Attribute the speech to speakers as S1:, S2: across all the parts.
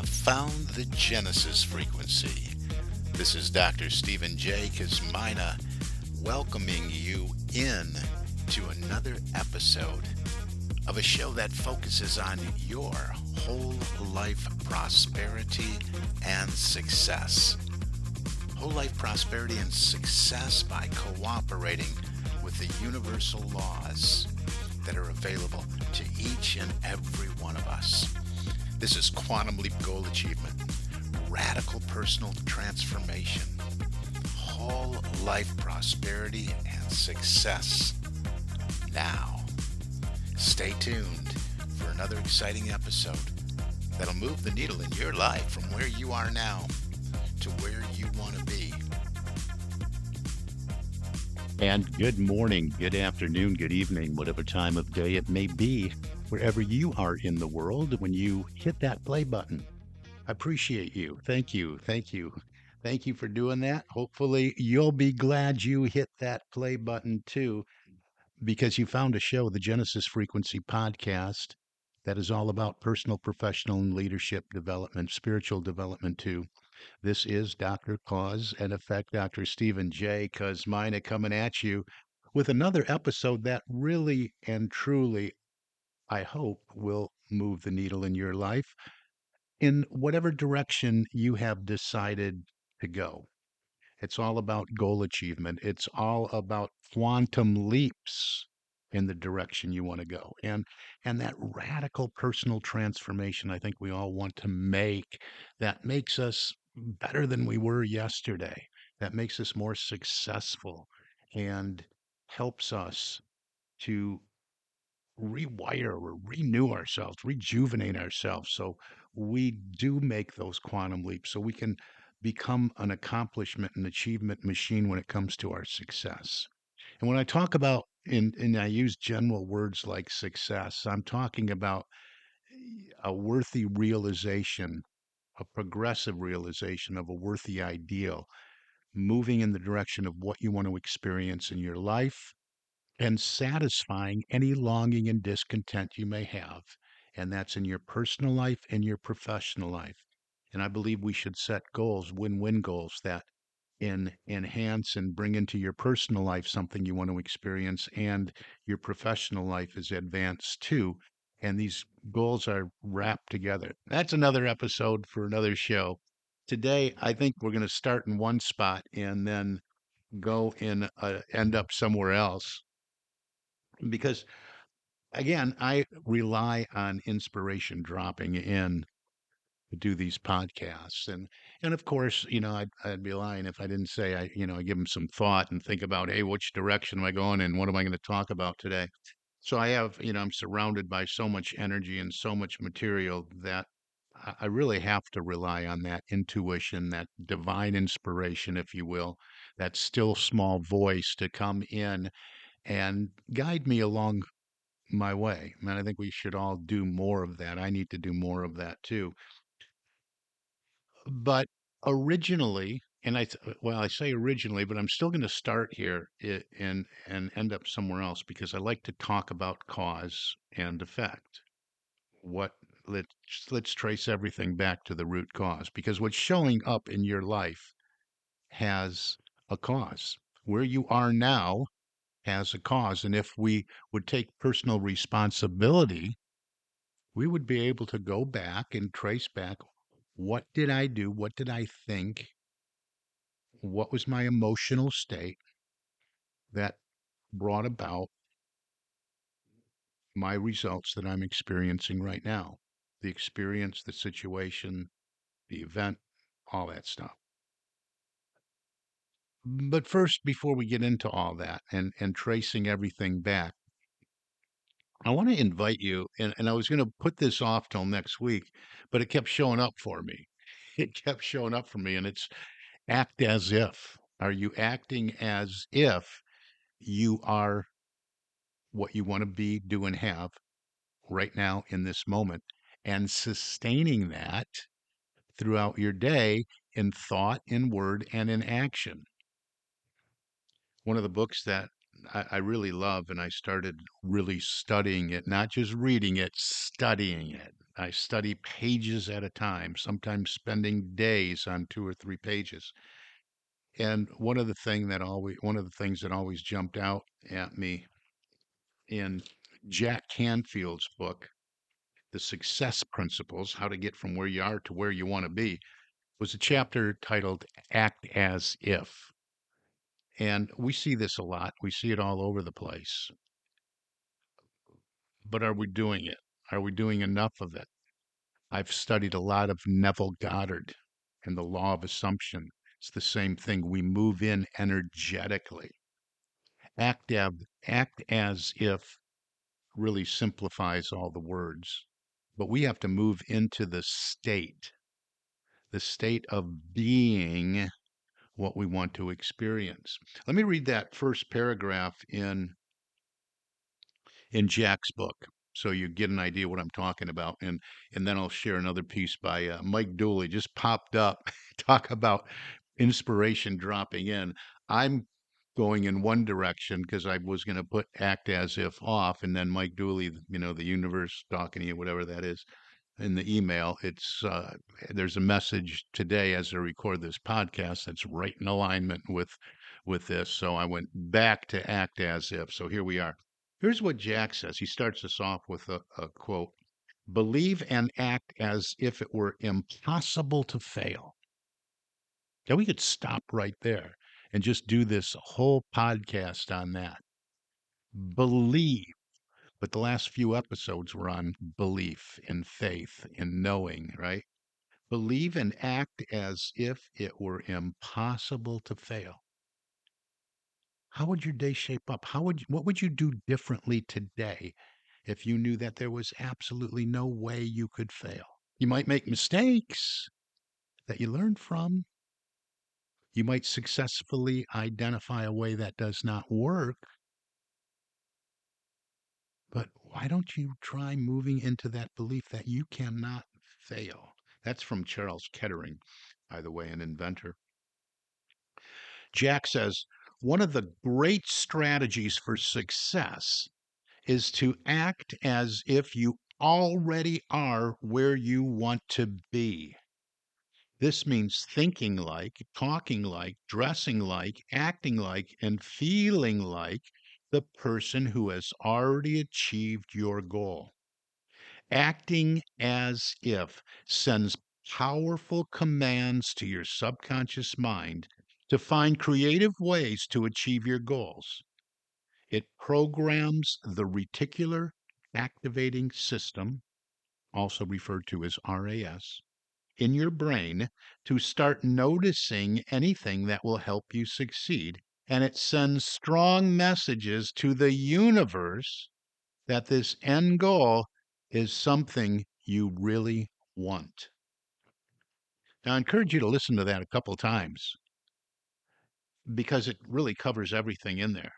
S1: have found the Genesis frequency. This is Dr. Stephen J. Kosmyna welcoming you in to another episode of a show that focuses on your whole life prosperity and success. Whole life prosperity and success by cooperating with the universal laws that are available to each and every one of us. This is Quantum Leap Goal Achievement, Radical Personal Transformation, Whole Life Prosperity and Success. Now, stay tuned for another exciting episode that'll move the needle in your life from where you are now to where you want to be.
S2: And good morning, good afternoon, good evening, whatever time of day it may be, wherever you are in the world when you hit that play button. I appreciate you. Thank you. Thank you. Thank you for doing that. Hopefully, you'll be glad you hit that play button too, because you found a show, the Genesis Frequency Podcast, that is all about personal, professional, and leadership development, spiritual development too. This is Dr. Cause and Effect, Dr. Stephen J. Kosmyna coming at you with another episode that really and truly, I hope, will move the needle in your life in whatever direction you have decided to go. It's all about goal achievement. It's all about quantum leaps in the direction you want to go. And that radical personal transformation I think we all want to make that makes us better than we were yesterday, that makes us more successful and helps us to rewire or renew ourselves, rejuvenate ourselves so we do make those quantum leaps so we can become an accomplishment and achievement machine when it comes to our success. And when I talk about and I use general words like success, I'm talking about a worthy realization, a progressive realization of a worthy ideal, moving in the direction of what you want to experience in your life and satisfying any longing and discontent you may have. And that's in your personal life and your professional life. And I believe we should set goals, win win goals that enhance and bring into your personal life something you want to experience, and your professional life is advanced too. And these goals are wrapped together. That's another episode for another show. Today, I think we're going to start in one spot and then go in, end up somewhere else because again, I rely on inspiration dropping in to do these podcasts, and of course, I'd be lying if I didn't say I give them some thought and think about, hey, which direction am I going and what am I going to talk about today? So I have, I'm surrounded by so much energy and so much material that I really have to rely on that intuition, that divine inspiration, if you will, that still small voice to come in and guide me along my way. And I think we should all do more of that. I need to do more of that too. But originally, well, I say originally, but I'm still going to start here and end up somewhere else because I like to talk about cause and effect. What let's trace everything back to the root cause because what's showing up in your life has a cause. Where you are now has a cause, and if we would take personal responsibility, we would be able to go back and trace back, what did I do? What did I think? What was my emotional state that brought about my results that I'm experiencing right now? The experience, the situation, the event, all that stuff. But first, before we get into all that and tracing everything back, I want to invite you, and I was going to put this off till next week, but it kept showing up for me. It kept showing up for me, and it's act as if. Are you acting as if you are what you want to be, do, and have right now in this moment, and sustaining that throughout your day in thought, in word, and in action? One of the books that I really love, and I started really studying it, not just reading it, studying it. I study pages at a time, sometimes spending days on 2 or 3 pages. And one of the things that always jumped out at me in Jack Canfield's book, The Success Principles, How to Get from Where You Are to Where You Want to Be, was a chapter titled Act As If. And we see this a lot. We see it all over the place. But are we doing it? Are we doing enough of it? I've studied a lot of Neville Goddard and the law of assumption. It's the same thing. We move in energetically. Act as if really simplifies all the words. But we have to move into the state of being what we want to experience. Let me read that first paragraph in Jack's book, so you get an idea what I'm talking about, and then I'll share another piece by Mike Dooley. Just popped up. Talk about inspiration dropping in. I'm going in one direction because I was going to put act as if off, and then Mike Dooley, the universe talking to you, whatever that is, in the email. There's a message today as I record this podcast that's right in alignment with this. So I went back to act as if. So here we are. Here's what Jack says. He starts us off with a quote: "Believe and act as if it were impossible to fail." Now we could stop right there and just do this whole podcast on that. Believe. But the last few episodes were on belief and faith and knowing, right? Believe and act as if it were impossible to fail. How would your day shape up? What would you do differently today if you knew that there was absolutely no way you could fail? You might make mistakes that you learn from. You might successfully identify a way that does not work. But why don't you try moving into that belief that you cannot fail? That's from Charles Kettering, by the way, an inventor. Jack says, one of the great strategies for success is to act as if you already are where you want to be. This means thinking like, talking like, dressing like, acting like, and feeling like the person who has already achieved your goal. Acting as if sends powerful commands to your subconscious mind to find creative ways to achieve your goals. It programs the reticular activating system, also referred to as RAS, in your brain to start noticing anything that will help you succeed. And it sends strong messages to the universe that this end goal is something you really want. Now, I encourage you to listen to that a couple times because it really covers everything in there.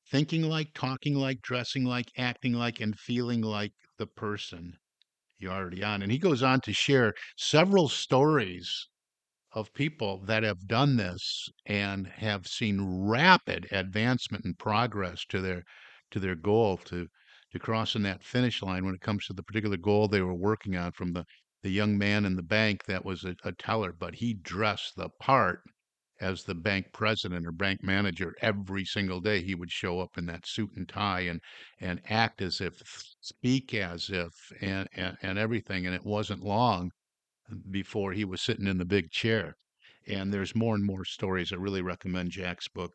S2: Thinking like, talking like, dressing like, acting like, and feeling like the person you're already on. And he goes on to share several stories of people that have done this and have seen rapid advancement and progress to their goal to crossing that finish line when it comes to the particular goal they were working on, from the young man in the bank that was a teller, but he dressed the part as the bank president or bank manager. Every single day he would show up in that suit and tie and act as if, speak as if, and everything. And it wasn't long before he was sitting in the big chair. And there's more and more stories. I really recommend Jack's book,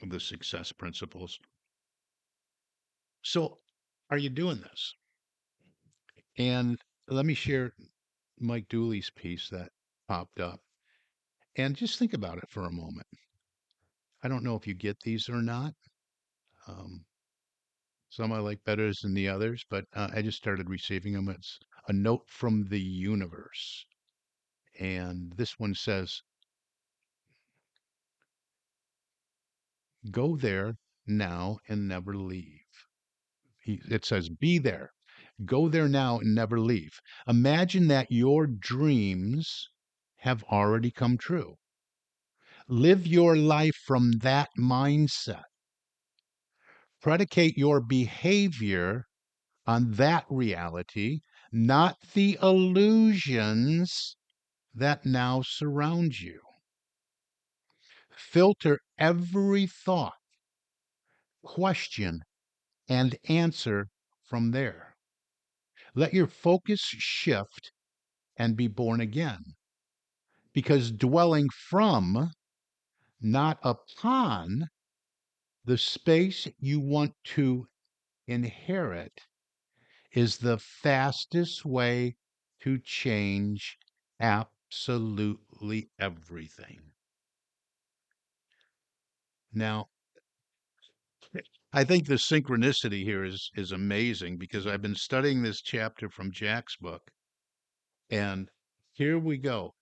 S2: The Success Principles. So, are you doing this? And let me share Mike Dooley's piece that popped up. And just think about it for a moment. I don't know if you get these or not. Um, some I like better than the others, but I just started receiving them. It's a note from the universe. And this one says, go there now and never leave. It says, be there. Go there now and never leave. Imagine that your dreams have already come true. Live your life from that mindset. Predicate your behavior on that reality. not the illusions that now surround you. Filter every thought, question, and answer from there. Let your focus shift and be born again. Because dwelling from, not upon, the space you want to inherit is the fastest way to change absolutely everything. Now, I think the synchronicity here is amazing because I've been studying this chapter from Jack's book, and here we go.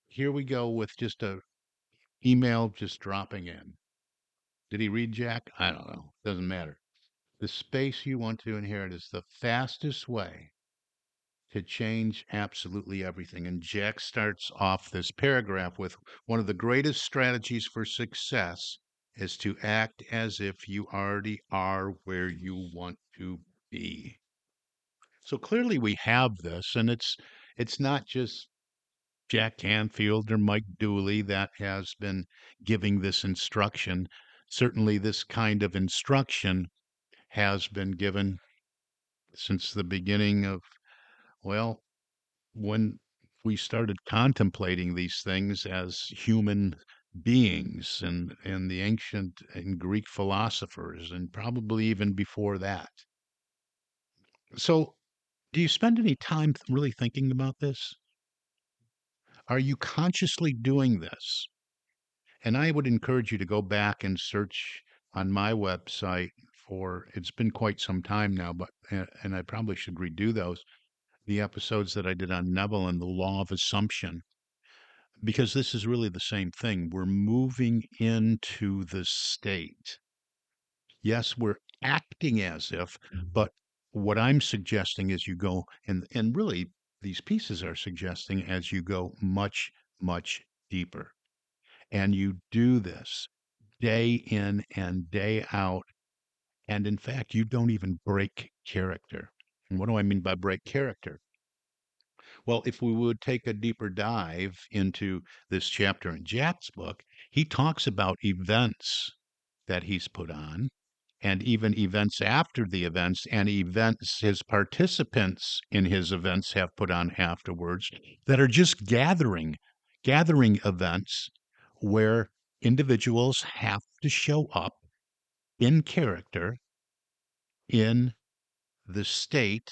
S2: Here we go with just a email just dropping in. Did he read Jack? I don't know. Doesn't matter. The space you want to inherit is the fastest way to change absolutely everything. And Jack starts off this paragraph with one of the greatest strategies for success is to act as if you already are where you want to be. So clearly we have this, and it's not just Jack Canfield or Mike Dooley that has been giving this instruction. Certainly this kind of instruction has been given since the beginning of, well, when we started contemplating these things as human beings and the ancient and Greek philosophers, and probably even before that. So, do you spend any time really thinking about this? Are you consciously doing this? And I would encourage you to go back and search on my website for, it's been quite some time now, but, and I probably should redo those, the episodes that I did on Neville and the law of assumption, because this is really the same thing. We're moving into the state. Yes, we're acting as if, but what I'm suggesting is you go, and really these pieces are suggesting as you go much, much deeper. And you do this day in and day out. And in fact, you don't even break character. And what do I mean by break character? Well, if we would take a deeper dive into this chapter in Jack's book, he talks about events that he's put on, and even events after the events, and events his participants in his events have put on afterwards that are just gathering events where individuals have to show up in character in the state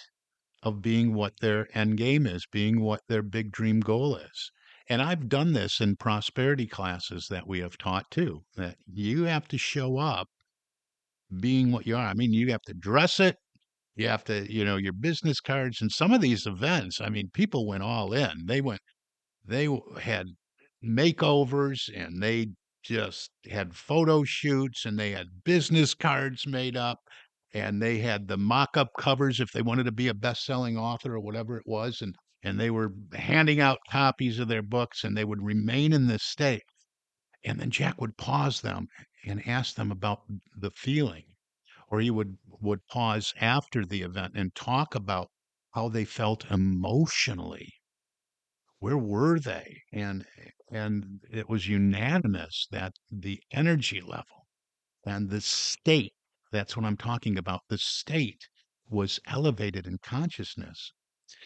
S2: of being what their end game is, being what their big dream goal is. And I've done this in prosperity classes that we have taught too, that you have to show up being what you are. I mean, you have to dress it. You have to, your business cards and some of these events. I mean, people went all in. Had makeovers and they just had photo shoots and they had business cards made up and they had the mock-up covers if they wanted to be a best-selling author or whatever it was, and they were handing out copies of their books and they would remain in this state. And then Jack would pause them and ask them about the feeling, or he would pause after the event and talk about how they felt emotionally. Where were they? And it was unanimous that the energy level and the state, that's what I'm talking about, the state was elevated in consciousness.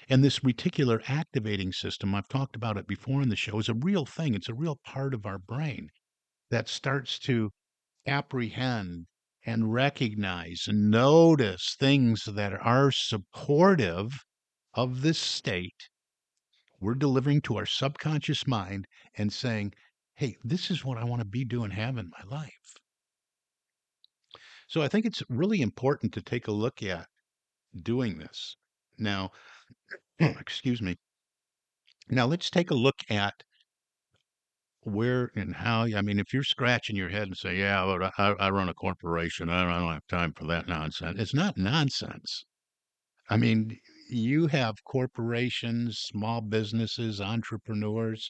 S2: And this reticular activating system, I've talked about it before in the show, is a real thing. It's a real part of our brain that starts to apprehend and recognize and notice things that are supportive of this state. We're delivering to our subconscious mind and saying, hey, this is what I want to be doing, have in my life. So I think it's really important to take a look at doing this. Now, excuse me. Now let's take a look at where and how. I mean, if you're scratching your head and say, yeah, but I run a corporation, I don't have time for that nonsense. It's not nonsense. I mean, you have corporations, small businesses, entrepreneurs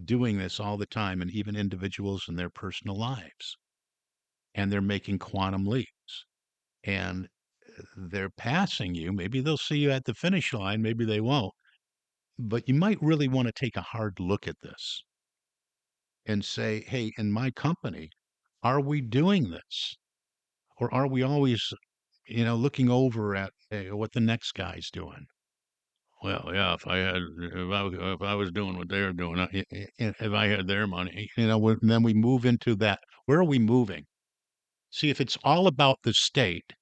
S2: doing this all the time, and even individuals in their personal lives. And they're making quantum leaps. And they're passing you. Maybe they'll see you at the finish line, maybe they won't. But you might really want to take a hard look at this and say, hey, in my company, are we doing this? Or are we always, looking over at what the next guy's doing? Well, yeah, if I was doing what they're doing, if I had their money, and then we move into that. Where are we moving? See, if it's all about the state,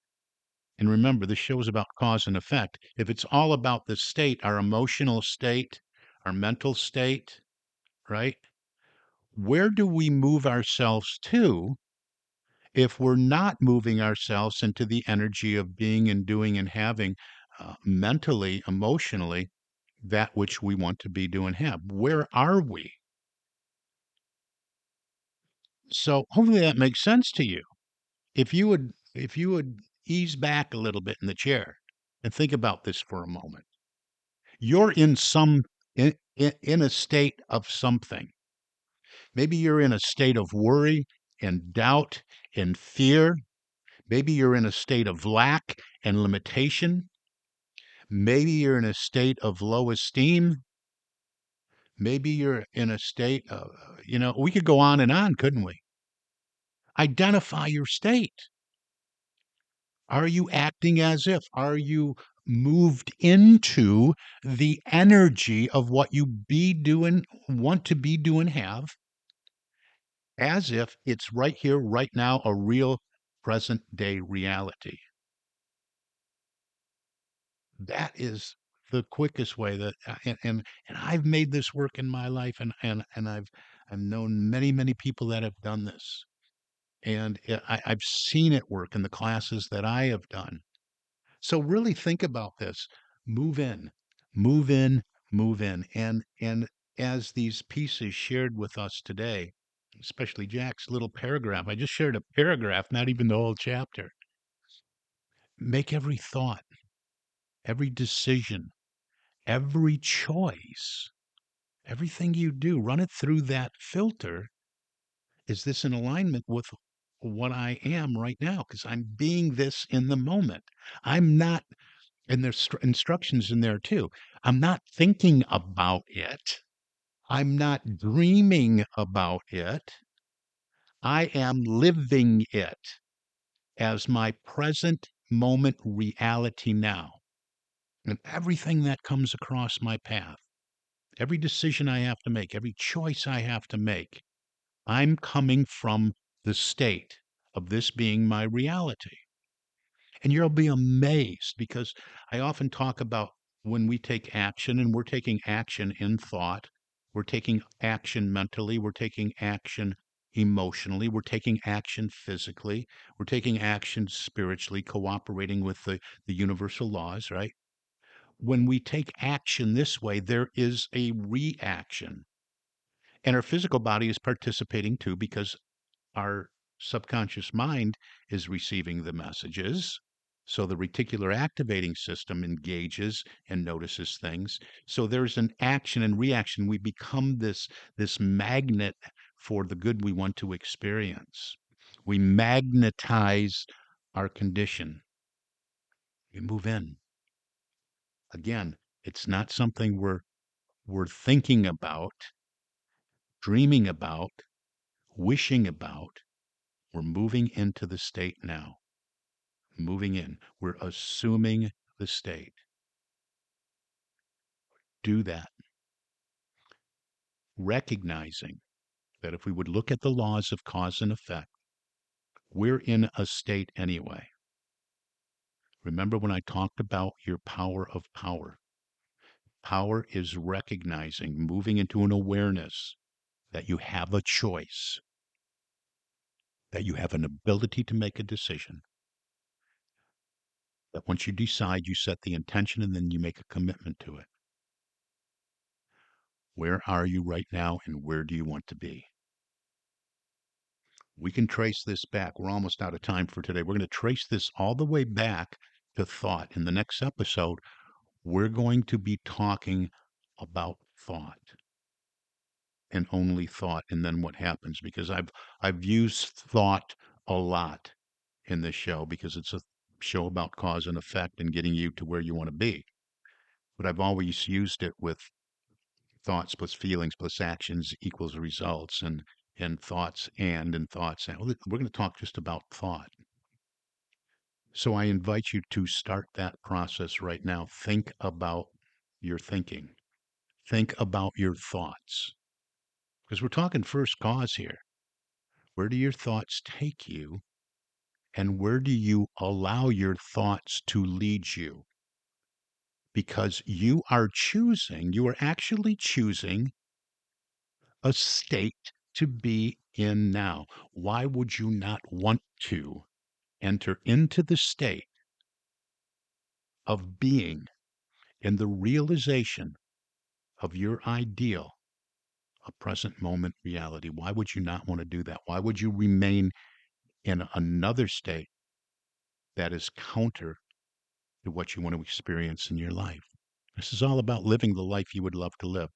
S2: and remember, the show is about cause and effect. If it's all about the state, our emotional state, our mental state, right? Where do we move ourselves to if we're not moving ourselves into the energy of being and doing and having mentally, emotionally, that which we want to be, do, and have? Where are we? So hopefully that makes sense to you. If you would ease back a little bit in the chair and think about this for a moment. You're in a state of something. Maybe you're in a state of worry and doubt and fear. Maybe you're in a state of lack and limitation. Maybe you're in a state of low esteem. Maybe you're in a state of, we could go on, couldn't we? Identify your state. Are you acting as if? Are you moved into the energy of what you be doing, want to be doing, have, as if it's right here, right now, a real present day reality? That is the quickest way that, and I've made this work in my life, and I've known many people that have done this, and I've seen it work in the classes that I have done. So really think about this. Move in, move in, move in. And as these pieces shared with us today, especially Jack's little paragraph, I just shared a paragraph, not even the whole chapter. Make every thought, every decision, every choice, everything you do, run it through that filter. Is this in alignment with what I am right now? Because I'm being this in the moment. I'm not. And there's instructions in there too. I'm not thinking about it. I'm not dreaming about it. I am living it as my present moment reality now. And everything that comes across my path, every decision I have to make, every choice I have to make, I'm coming from the state of this being my reality. And you'll be amazed because I often talk about when we take action, and we're taking action in thought, we're taking action mentally, we're taking action emotionally, we're taking action physically, we're taking action spiritually, cooperating with the universal laws, right? When we take action this way, there is a reaction. And our physical body is participating too because our subconscious mind is receiving the messages. So the reticular activating system engages and notices things. So there's an action and reaction. We become this magnet for the good we want to experience. We magnetize our condition. We move in. Again, it's not something we're thinking about, dreaming about, wishing about. We're moving into the state now. Moving in. We're assuming the state. Do that, recognizing that if we would look at the laws of cause and effect, we're in a state anyway. Remember when I talked about your power of power? Power is recognizing, moving into an awareness that you have a choice, that you have an ability to make a decision, that once you decide, you set the intention and then you make a commitment to it. Where are you right now and where do you want to be? We can trace this back. We're almost out of time for today. We're going to trace this all the way back to thought. In the next episode, we're going to be talking about thought and only thought, and then what happens, because I've used thought a lot in this show because it's a show about cause and effect and getting you to where you want to be. But I've always used it with thoughts plus feelings plus actions equals results, and thoughts and thoughts. And we're going to talk just about thought. So I invite you to start that process right now. Think about your thinking. Think about your thoughts. Because we're talking first cause here. Where do your thoughts take you? And where do you allow your thoughts to lead you? Because you are actually choosing a state to be in now. Why would you not want to enter into the state of being in the realization of your ideal, a present moment reality? Why would you not want to do that? Why would you remain in another state that is counter to what you want to experience in your life? This is all about living the life you would love to live,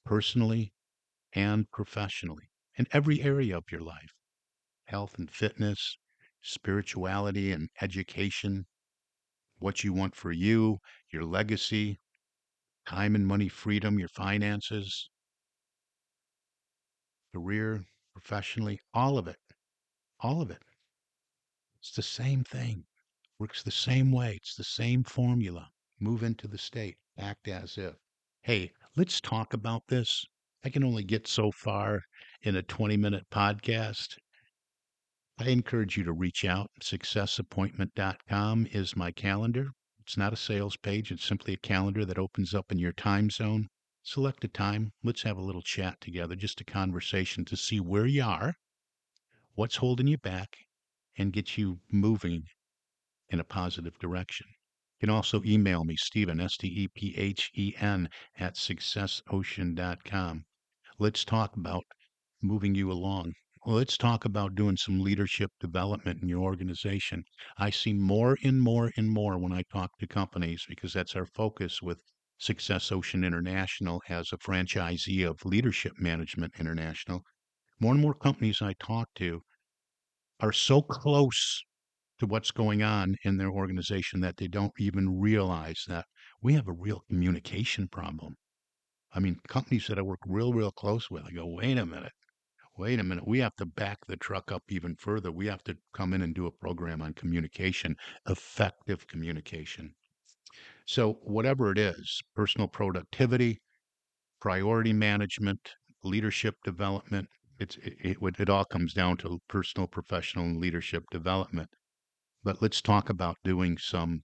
S2: personally and professionally, in every area of your life: health and fitness, spirituality and education, what you want for you, your legacy, time and money freedom, your finances, career, professionally, all of it, all of it. It's the same thing, works the same way, it's the same formula. Move into the state, act as if. Hey, let's talk about this. I can only get so far in a 20-minute podcast. I encourage you to reach out. Successappointment.com is my calendar. It's not a sales page. It's simply a calendar that opens up in your time zone. Select a time. Let's have a little chat together, just a conversation to see where you are, what's holding you back, and get you moving in a positive direction. You can also email me, Stephen, Stephen, at successocean.com. Let's talk about moving you along. Well, let's talk about doing some leadership development in your organization. I see more and more and more when I talk to companies, because that's our focus with Success Ocean International as a franchisee of Leadership Management International. More and more companies I talk to are so close to what's going on in their organization that they don't even realize that we have a real communication problem. I mean, companies that I work real close with, I go, wait a minute, we have to back the truck up even further. We have to come in and do a program on communication, effective communication. So, whatever it is, personal productivity, priority management, leadership development, it all comes down to personal, professional, and leadership development. But let's talk about doing some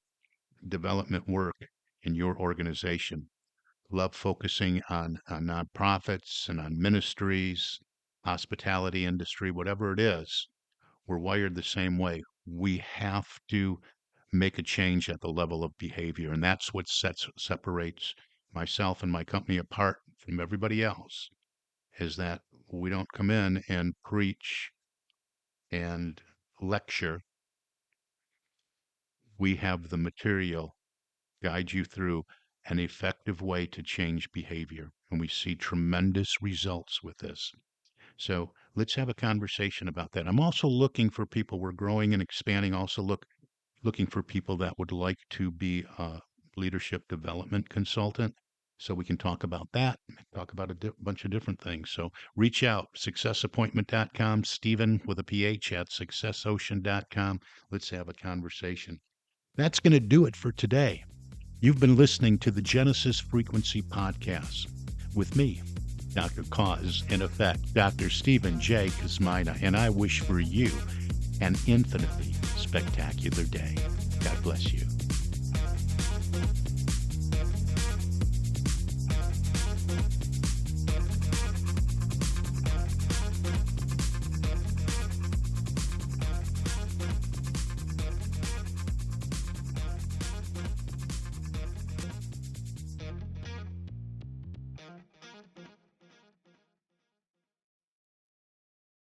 S2: development work in your organization. Love focusing on nonprofits and on ministries, hospitality industry, whatever it is. We're wired the same way. We have to make a change at the level of behavior, and that's what separates myself and my company apart from everybody else, is that we don't come in and preach and lecture. We have the material guide you through an effective way to change behavior. And we see tremendous results with this. So let's have a conversation about that. I'm also looking for people. We're growing and expanding. Also looking for people that would like to be a leadership development consultant. So we can talk about that, talk about a bunch of different things. So reach out, successappointment.com, Stephen with a PH at successocean.com. Let's have a conversation. That's going to do it for today. You've been listening to the Genesis Frequency Podcast with me, Dr. Cause and Effect, Dr. Stephen J. Kosmyna, and I wish for you an infinitely spectacular day. God bless you.